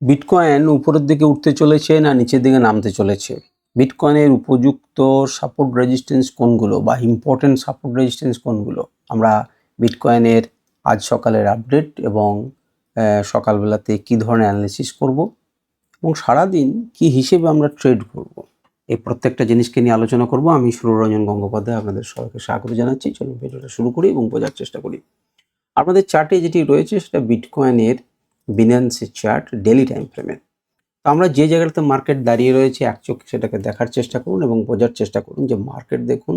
Bitcoin উপরের দিকে উঠতে চলেছে না নিচের দিকে নামতে চলেছে? বিটকয়েনের উপযুক্ত সাপোর্ট রেজিস্ট্যান্স কোনগুলো বা ইম্পর্টেন্ট সাপোর্ট রেজিস্ট্যান্স কোনগুলো? আমরা বিটকয়েনের আজ সকালের আপডেট এবং সকালবেলাতে কী ধরনের অ্যানালিসিস করব এবং সারাদিন কি হিসেবে আমরা ট্রেড করব, এই প্রত্যেকটা জিনিসকে নিয়ে আলোচনা করব। আমি সুররঞ্জন গঙ্গোপাধ্যায় আপনাদের সবাইকে স্বাগত জানাচ্ছি। চলুন ভিডিওটা শুরু করি এবং বোঝার চেষ্টা করি। আমাদের চার্টে যেটি রয়েছে সেটা বিটকয়েনের বিন্যান্সের চার্ট ডেলি টাইম ফ্রেমে। তো আমরা যে জায়গাটাতে মার্কেট দাঁড়িয়ে রয়েছে এক চোখে সেটাকে দেখার চেষ্টা করুন এবং বোঝার চেষ্টা করুন যে মার্কেট দেখুন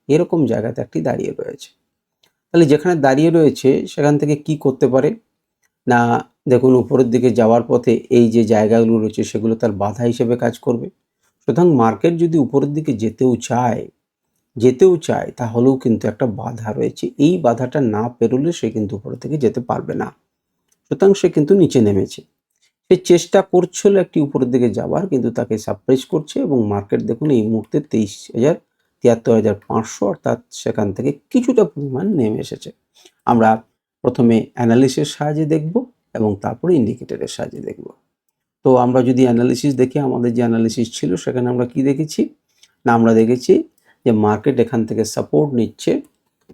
এরকম জায়গাতে একটি দাঁড়িয়ে রয়েছে। তাহলে যেখানে দাঁড়িয়ে রয়েছে সেখান থেকে কি করতে পারে না, দেখুন উপরের দিকে যাওয়ার পথে এই যে জায়গাগুলো রয়েছে সেগুলো তার বাধা হিসেবে কাজ করবে। সুতরাং মার্কেট যদি উপরের দিকে যেতেও চায় তাহলেও কিন্তু একটা বাধা রয়েছে। এই বাধাটা না পেরোলে সে কিন্তু উপরের দিকে যেতে পারবে না। সুতরাং সে কিন্তু নিচে নেমেছে। সে চেষ্টা করছিল একটি উপরের দিকে যাওয়ার, কিন্তু তাকে সাপ্রেস করছে এবং মার্কেট দেখুন এই মুহূর্তে 73,500 অর্থাৎ সেখান থেকে কিছুটা পরিমাণ নেমে এসেছে। আমরা প্রথমে অ্যানালিসিসের সাহায্যে দেখব এবং তারপরে ইন্ডিকেটরের সাহায্যে দেখব। তো আমরা যদি অ্যানালিসিস দেখি, আমাদের যে অ্যানালিসিস ছিল সেখানে আমরা কি দেখেছি না, আমরা দেখেছি যে মার্কেট এখান থেকে সাপোর্ট নিচ্ছে,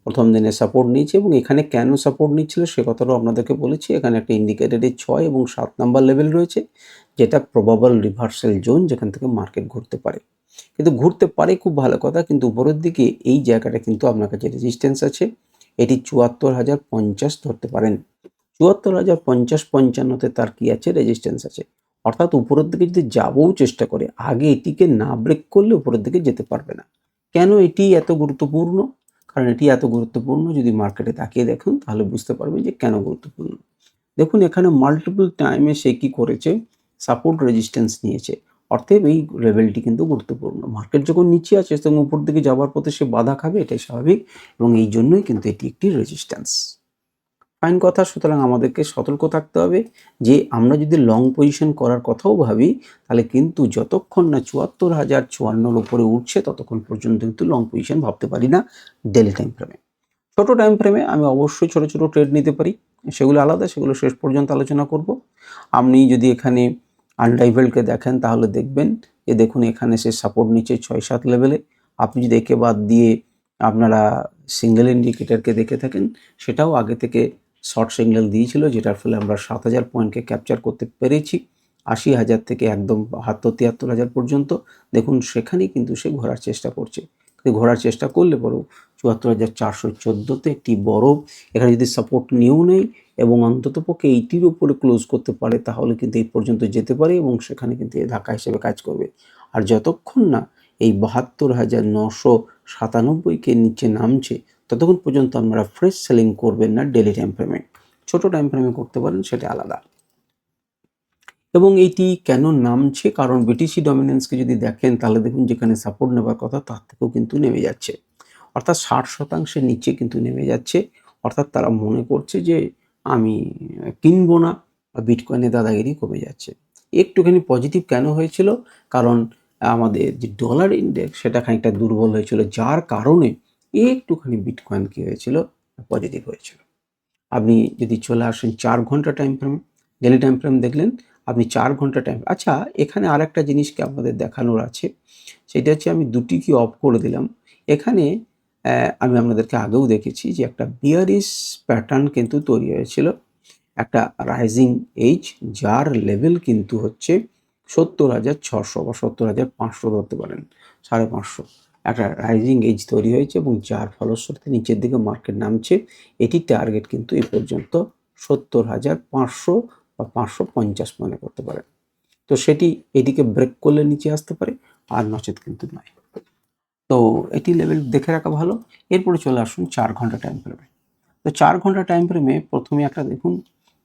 প্রথম দিনে সাপোর্ট নিয়েছে এবং এখানে কেন সাপোর্ট নিচ্ছিল সে কথাটাও আপনাদেরকে বলেছি। এখানে একটা ইন্ডিকেটরের 6 এবং 7 নাম্বার লেভেল রয়েছে, যেটা প্রবাবল রিভার্সাল জোন, যেখান থেকে মার্কেট ঘুরতে পারে। কিন্তু ঘুরতে পারে খুব ভালো কথা, কিন্তু উপরের দিকে এই জায়গাটা কিন্তু আপনার কাছে রেজিস্ট্যান্স আছে, এটি 74,050 ধরতে পারেন। 74,050-55তে তার কি আছে, রেজিস্ট্যান্স আছে। অর্থাৎ উপরের দিকে যদি যাবও চেষ্টা করে, আগে এটিকে না ব্রেক করলে উপরের দিকে যেতে পারবে না। কেন এটি এত গুরুত্বপূর্ণ? কারণ এটি এত গুরুত্বপূর্ণ, যদি মার্কেটে তাকিয়ে দেখুন তাহলে বুঝতে পারবেন যে কেন গুরুত্বপূর্ণ। দেখুন এখানে মাল্টিপল টাইমে সে কি করেছে, সাপোর্ট রেজিস্ট্যান্স নিয়েছে। অর্থাৎ এই লেভেলটি কিন্তু গুরুত্বপূর্ণ। মার্কেট যখন নিচে আছে তখন উপর দিকে যাওয়ার পথে সে বাধা খাবে, এটাই স্বাভাবিক এবং এই জন্যই কিন্তু এটি একটি রেজিস্ট্যান্স। ফাইন কথা। সুতরাং আমাদেরকে সতর্ক থাকতে হবে যে আমরা যদি লং পজিশন করার কথাও ভাবি তাহলে কিন্তু যতক্ষণ না 74,054 উপরে উঠছে ততক্ষণ পর্যন্ত কিন্তু লং পজিশন ভাবতে পারি না ডেলি টাইম ফ্রেমে। ছোট টাইম ফ্রেমে আমি অবশ্যই ছোট ছোট ট্রেড নিতে পারি, সেগুলো আলাদা, সেগুলো শেষ পর্যন্ত আলোচনা করব। আপনি যদি এখানে আনরাইভেলকে দেখেন তাহলে দেখবেন যে দেখুন এখানে সে সাপোর্ট নিচ্ছে 6-7 লেভেলে। আপনি যদি একে বাদ দিয়ে আপনারা সিঙ্গেল ইন্ডিকেটরকে দেখে থাকেন, সেটাও আগে থেকে শর্ট সিগন্যাল দিয়েছিল, যেটার ফলে আমরা 7,000 পয়েন্টকে ক্যাপচার করতে পেরেছি 80,000 থেকে একদম 72-73,000 পর্যন্ত। দেখুন সেখানেই কিন্তু সে ঘোরার চেষ্টা করছে, ঘোরার চেষ্টা করলে বড় 74,414তে একটি বড়, এখানে যদি সাপোর্ট নিয়েও নেই এবং অন্ততপক্ষে 80-র উপরে ক্লোজ করতে পারে তাহলে কিন্তু এই পর্যন্ত যেতে পারে এবং সেখানে কিন্তু এই ধাক্কা হিসেবে কাজ করবে। আর যতক্ষণ না এই 72,997কে নিচে নামছে ততক্ষণ পর্যন্ত আপনারা ফ্রেশ সেলিং করবেন না ডেলি টাইম ফ্রেমে। ছোট টাইম ফ্রেমে করতে পারেন, সেটা আলাদা। এবং এইটি কেন নামছে, কারণ বিটিসি ডমিনেন্সকে যদি দেখেন তাহলে দেখুন যেখানে সাপোর্ট নেবার কথা তার থেকেও কিন্তু নেমে যাচ্ছে, অর্থাৎ 60% নিচে কিন্তু নেমে যাচ্ছে। অর্থাৎ তারা মনে করছে যে আমি কিনবো না, বিটকয়েনের দাদাগিরি কমে যাচ্ছে। একটুখানি পজিটিভ কেন হয়েছিল, কারণ আমাদের যে ডলার ইন্ডেক্স সেটা খানিকটা দুর্বল হয়েছিল, যার কারণে একটুখানি বিটকয়েন কি হয়েছিল, পজিটিভ হয়েছিল। আপনি যদি চলে আসেন 4 ঘন্টা time frame, daily time frame দেখলেন, আপনি 4 ঘন্টা টাইম। আচ্ছা, এখানে আরেকটা জিনিসকে আপনাদের দেখানোর আছে, সেটা হচ্ছে আমি দুটি কি অফ করে দিলাম। এখানে আমি আপনাদেরকে আগেও দেখেছি যে একটা বিয়ারিশ প্যাটার্ন কিন্তু তৈরি হয়েছিল, একটা রাইজিং এজ, যার লেভেল কিন্তু হচ্ছে 70,600 বা 70,500 ধরতে পারেন, 550। একটা রাইজিং এজ তৈরি হয়েছে এবং যার ফলশ্রুতিতে নিচের দিকে মার্কেট নামছে। এটি টার্গেট কিন্তু এই পর্যন্ত 70,500 বা 550 মনে করতে পারেন। তো সেটি এটিকে ব্রেক করলে নিচে আসতে পারে, আর নচেত কিন্তু নয়। তো এটি লেভেল দেখে রাখা ভালো। এরপরে চলে আসুন 4 ঘন্টা টাইম ফ্রেমে। তো 4 ঘন্টা টাইম ফ্রেমে প্রথমে একটা দেখুন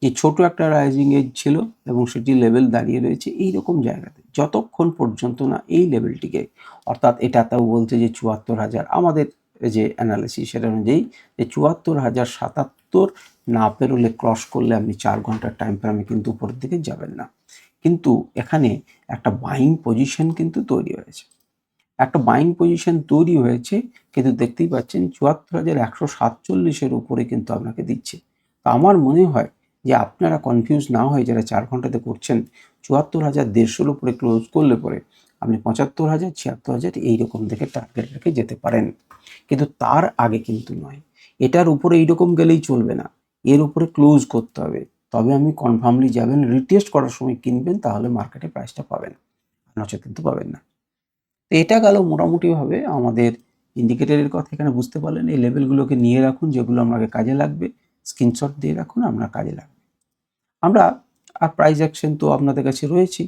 যে ছোট একটা রাইজিং এজ ছিল এবং সেটি লেভেল দাঁড়িয়ে রয়েছে এইরকম জায়গাতে, যতক্ষণ পর্যন্ত না এই লেভেলটিকে, অর্থাৎ এটা তাও বলছে যে 74,000, আমাদের যে অ্যানালিসিস সেটা অনুযায়ী যে 74,077 না পেরোলে, ক্রস করলে আপনি 4 ঘন্টার টাইম ফ্রেমে কিন্তু উপরের দিকে যাবেন না। কিন্তু এখানে একটা বাইং পজিশন কিন্তু তৈরি হয়েছে, একটা বাইং পজিশন তৈরি হয়েছে, কিন্তু দেখতেই পাচ্ছেন 74,147-এর উপরে কিন্তু আপনাকে দিচ্ছে। তো আমার মনে হয় যে আপনারা কনফিউজ না হয়ে যারা 4 ঘন্টাতে করছেন 74,150 উপরে ক্লোজ করলে পরে আপনি 75,000, 76,000 এইরকম দেখে টার্গেট রেখে যেতে পারেন, কিন্তু তার আগে কিন্তু নয়। এটার উপরে এইরকম গেলেই চলবে না, এর উপরে ক্লোজ করতে হবে, তবে আমি কনফার্মলি যাবেন, রিটেস্ট করার সময় কিনবেন, তাহলে মার্কেটে প্রাইসটা পাবেন, নচেত কিন্তু পাবেন না। তো এটা গেল মোটামুটিভাবে আমাদের ইন্ডিকেটরের কথা। এখানে বুঝতে পারলেন এই লেভেলগুলোকে নিয়ে রাখুন, যেগুলো আমাকে কাজে লাগবে স্ক্রিনশট দিয়ে রাখুন, আপনার কাজে লাগবে। আমরা আর প্রাইস অ্যাকশন তো আপনাদের কাছে রয়েছে।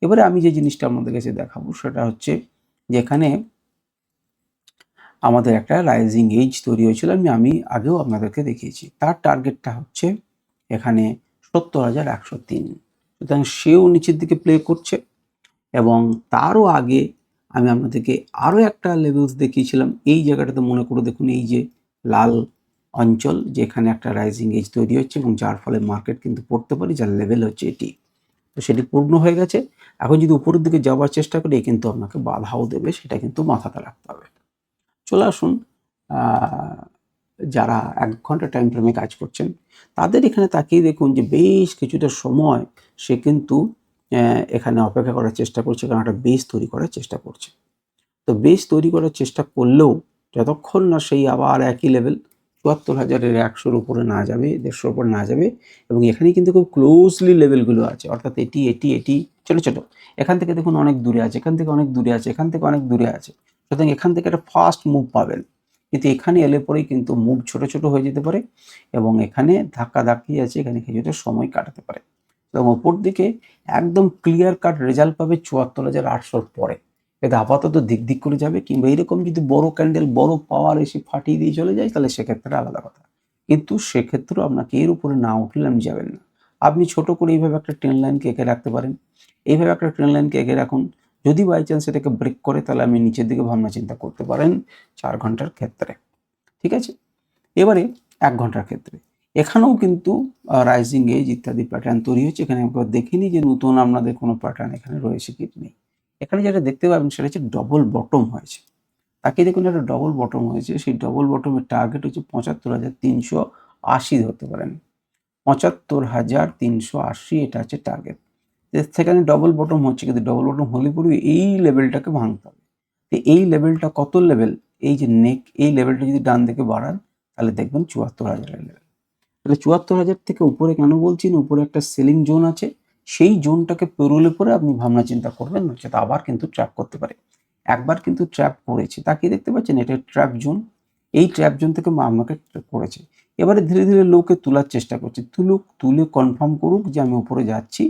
এবারে আমি যে জিনিসটা আপনাদের কাছে দেখাবো সেটা হচ্ছে যে এখানে আমাদের একটা রাইজিং এজ তৈরি হয়েছিল, আমি আগেও আপনাদেরকে দেখিয়েছি। তার টার্গেটটা হচ্ছে এখানে 70,103, সুতরাং সেও নিচের দিকে প্লে করছে। এবং তারও আগে আমি আপনাদেরকে আরও একটা লেভেলস দেখিয়েছিলাম, এই জায়গাটাতে মনে করে দেখুন, এই যে লাল অঞ্চল যেখানে একটা রাইজিং এজ তৈরি হচ্ছে এবং যার ফলে মার্কেট কিন্তু পড়তে পারে, যার লেভেল হচ্ছে এটি। তো সেটি পূর্ণ হয়ে গেছে। এখন যদি উপরের দিকে যাওয়ার চেষ্টা করি কিন্তু আপনাকে বাধাও দেবে, সেটা কিন্তু মাথাতে রাখতে হবে। চলে আসুন যারা 1 ঘন্টা টাইম ফ্রেমে কাজ করছেন তাদের এখানে তাকিয়ে দেখুন যে বেশ কিছুটা সময় সে কিন্তু এখানে অপেক্ষা করার চেষ্টা করছে, কারণ একটা বেস তৈরি করার চেষ্টা করছে। তো বেস তৈরি করার চেষ্টা করলেও যতক্ষণ না সেই আবার একই লেভেল 74,100-র উপরে না যাবে, 150-র উপরে না যাবে, এবং এখানে কিন্তু খুব ক্লোজলি লেভেলগুলো আছে, অর্থাৎ এটি ছোট ছোট, এখান থেকে দেখুন অনেক দূরে আছে, এখান থেকে অনেক দূরে আছে, এখান থেকে অনেক দূরে আছে। সুতরাং এখান থেকে একটা ফাস্ট মুভ পাবেন, কিন্তু এখানে এলে পরেই কিন্তু মুভ ছোট ছোট হয়ে যেতে পারে এবং এখানে ধাক্কা ধাক্কি আছে, এখানে কিছুটা সময় কাটাতে পারে। এবং ওপর দিকে একদম ক্লিয়ার কাট রেজাল্ট পাবে 74,800-র পরে। এটা আপাতত দিক দিক করে যাবে, কিংবা এরকম যদি বড় ক্যান্ডেল বড় পাওয়ার এসে ফাটিয়ে দিয়ে চলে যায় তাহলে সেক্ষেত্রে আলাদা কথা, কিন্তু সেক্ষেত্রেও আপনাকে এর উপরে না উঠলে আপনি যাবেন না। আপনি ছোট করে এইভাবে একটা ট্রেন লাইনকে এঁকে রাখতে পারেন, এইভাবে একটা ট্রেন লাইনকে এঁকে রাখুন। যদি বাই চান্স এটাকে ব্রেক করে তাহলে আপনি নিচের দিকে ভাবনা চিন্তা করতে পারেন 4 ঘন্টার ক্ষেত্রে, ঠিক আছে। এবারে 1 ঘন্টার ক্ষেত্রে এখানেও কিন্তু রাইজিং এজ ইত্যাদি প্যাটার্ন তৈরি হচ্ছে। এখানে একবার দেখিনি যে নতুন আপনাদের কোনো প্যাটার্ন এখানে রয়েছে কি নেই। এখানে যেটা দেখতে পাবেন সেটা হচ্ছে ডবল বটম হয়েছে। তাকে দেখুন একটা ডবল বটম হয়েছে, সেই ডবল বটমের টার্গেট হচ্ছে 75,380 ধরতে পারেন, 75,380 এটা হচ্ছে টার্গেট। সেখানে ডবল বটম হচ্ছে, কিন্তু ডবল বটম হলে পরে এই লেভেলটাকে ভাঙতে হবে। তো এই লেভেলটা কত লেভেল, এই যে নেক, এই লেভেলটা যদি ডান দিকে বাড়ান তাহলে দেখবেন 74,000-এর লেভেল। তাহলে 74,000 থেকে উপরে কেন বলছি না, উপরে একটা সেলিং জোন আছে, সেই জোনটাকে পেরোলে পরে আপনি ভাবনা চিন্তা করবেন, নচেত আবার কিন্তু ট্র্যাপ করতে পারে। একবার কিন্তু ট্র্যাপ করেছে, তাকিয়ে দেখতে পাচ্ছেন এটা ট্র্যাপ জোন, এই ট্র্যাপ জোন থেকে আমাকে করেছে। এবারে ধীরে ধীরে লোকে তোলার চেষ্টা করছে, তুলে কনফার্ম করুক যে আমি উপরে যাচ্ছি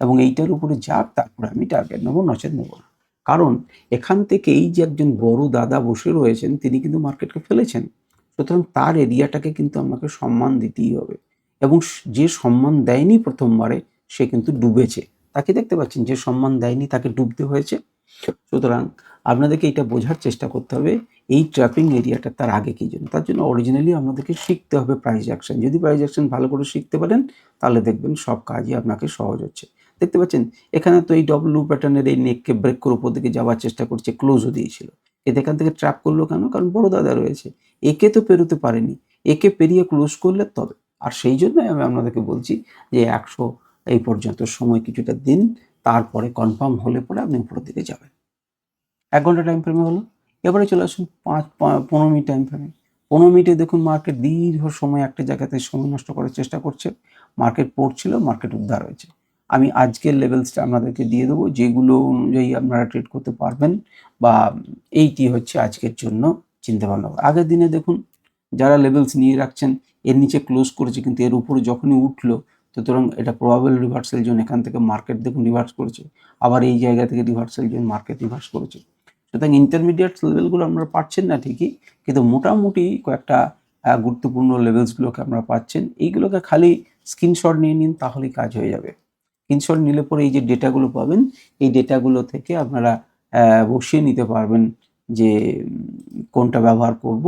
এবং এইটার উপরে যাক, তারপরে আমি টার্গেট নেবো, নচেত নেবো না। কারণ এখান থেকে এই যে একজন বড় দাদা বসে রয়েছেন তিনি কিন্তু মার্কেটকে ফেলেছেন, সুতরাং তার এরিয়াটাকে কিন্তু আমাকে সম্মান দিতেই হবে। এবং যে সম্মান দেয়নি প্রথমবারে সে কিন্তু ডুবেছে, তাকে দেখতে পাচ্ছেন, যে সম্মান দেয়নি তাকে ডুবতে হয়েছে। সুতরাং আপনাদেরকে এটা বোঝার চেষ্টা করতে হবে এই ট্র্যাপিং এরিয়াটা তার আগে কী জন্য। তার জন্য অরিজিনালি আপনাদেরকে শিখতে হবে প্রাইস অ্যাকশন। যদি প্রাইস অ্যাকশন ভালো করে শিখতে পারেন তাহলে দেখবেন সব কাজই আপনাকে সহজ হচ্ছে। দেখতে পাচ্ছেন এখানে তো এই ডব্লু প্যাটার্নের এই নেককে ব্রেক করে উপর দিকে যাওয়ার চেষ্টা করছে, ক্লোজও দিয়েছিল, এতে এখান থেকে ট্র্যাপ করলো কেন, কারণ বড় দাদা রয়েছে, একে তো পেরোতে পারেনি, একে পেরিয়ে ক্লোজ করলে তবে। আর সেই জন্যই আমি আপনাদেরকে বলছি যে 100 এই পর্যন্ত সময় কিছুটা দিন, তারপরে কনফার্ম হলে পরে আপনি উপরের দিকে যাবেন। 1 ঘন্টা টাইম ফ্রেমে হলো। এবারে চলে আসুন 15 মিনিট টাইম ফ্রেমে। 15 মিনিটে দেখুন মার্কেট দীর্ঘ সময় একটা জায়গাতে সময় নষ্ট করার চেষ্টা করছে, মার্কেট পড়ছিল, মার্কেট উদ্ধার হয়েছে। আমি আজকের লেভেলসটা আপনাদেরকে দিয়ে দেবো, যেগুলো অনুযায়ী আপনারা ট্রেড করতে পারবেন, বা এইটি হচ্ছে আজকের জন্য চিন্তাভাবনা। আগের দিনে দেখুন যারা লেভেলস নিয়ে রাখছেন এর নিচে ক্লোজ করেছে, কিন্তু এর উপরে যখনই উঠলো সুতরাং এটা প্রবাবল রিভার্সাল জোন, এখান থেকে মার্কেট দেখুন রিভার্স করেছে, আবার এই জায়গা থেকে রিভার্সাল জোন, মার্কেট রিভার্স করেছে। সুতরাং ইন্টারমিডিয়েট লেভেলগুলো আপনারা পাচ্ছেন না ঠিকই, কিন্তু মোটামুটি কয়েকটা গুরুত্বপূর্ণ লেভেলসগুলোকে আপনারা পাচ্ছেন। এইগুলোকে খালি স্ক্রিনশট নিয়ে নিন, তাহলেই কাজ হয়ে যাবে। স্ক্রিনশট নিলে পরে এই যে ডেটাগুলো পাবেন, এই ডেটাগুলো থেকে আপনারা বসিয়ে নিতে পারবেন যে কোনটা ব্যবহার করব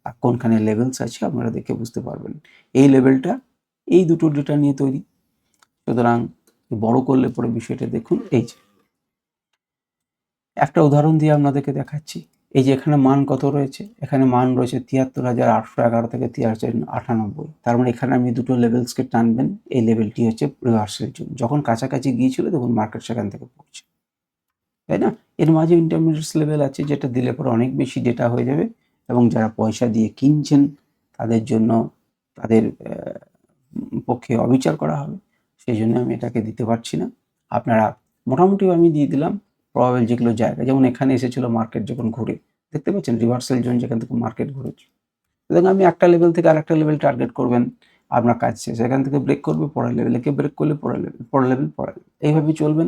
আর কোনখানে লেভেলস আছে আপনারা দেখে বুঝতে পারবেন। এই লেভেলটা এই দুটো ডেটা নিয়ে তৈরি, সুতরাং বড় করলে পরে বিষয়টা দেখুন। এই যে একটা উদাহরণ দিয়ে আপনাদেরকে দেখাচ্ছি, এই যে এখানে মান কত রয়েছে, এখানে মান রয়েছে ৭৩,৮১১ থেকে ৭৩,৯৮। তার মানে এখানে আপনি দুটো লেভেলসকে টানবেন, এই লেভেলটি হচ্ছে রিভার্সাল জোন। যখন কাছাকাছি গিয়েছিল তখন মার্কেট সেখান থেকে পড়ছে, তাই না? এর মাঝে ইন্টারমিডিয়েটস লেভেল আছে যেটা দিলে পরে অনেক বেশি ডেটা হয়ে যাবে এবং যারা পয়সা দিয়ে কিনছেন তাদের জন্য তাদের পক্ষে অবিচার করা হবে, সেই জন্য আমি এটাকে দিতে পারছি না। আপনারা মোটামুটি আমি দিয়ে দিলাম প্রবাবল যেগুলো জায়গা, যেমন এখানে এসেছিল মার্কেট যখন ঘুরে, দেখতে পাচ্ছেন রিভার্সাল জোন যেখান থেকে মার্কেট ঘুরেছে। সুতরাং আমি একটা লেভেল থেকে আরেকটা লেভেল টার্গেট করবেন, আপনার কাজ শেষ। এখান থেকে ব্রেক করবে, পরের লেভেলে কে ব্রেক করলে পরের লেভেল, পরের লেভেল, পরের লেভেল, এইভাবে চলবেন।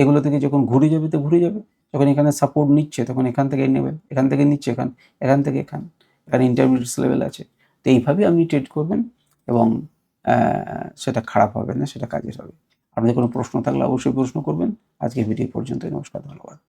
এগুলো থেকে যখন ঘুরে যাবে তো ঘুরে যাবে, যখন এখানে সাপোর্ট নিচ্ছে তখন এখান থেকে নেবেন, এখান থেকে নিচ্ছে এখান থেকে এখানে ইন্টারমিডিয়েটস লেভেল আছে। তো এইভাবে আপনি ট্রেড করবেন এবং সেটা খারাপ হবে না, সেটা কাজের হবে। আপনাদের কোনো প্রশ্ন থাকলে অবশ্যই প্রশ্ন করবেন। আজকে ভিডিও পর্যন্ত, নমস্কার, ধন্যবাদ।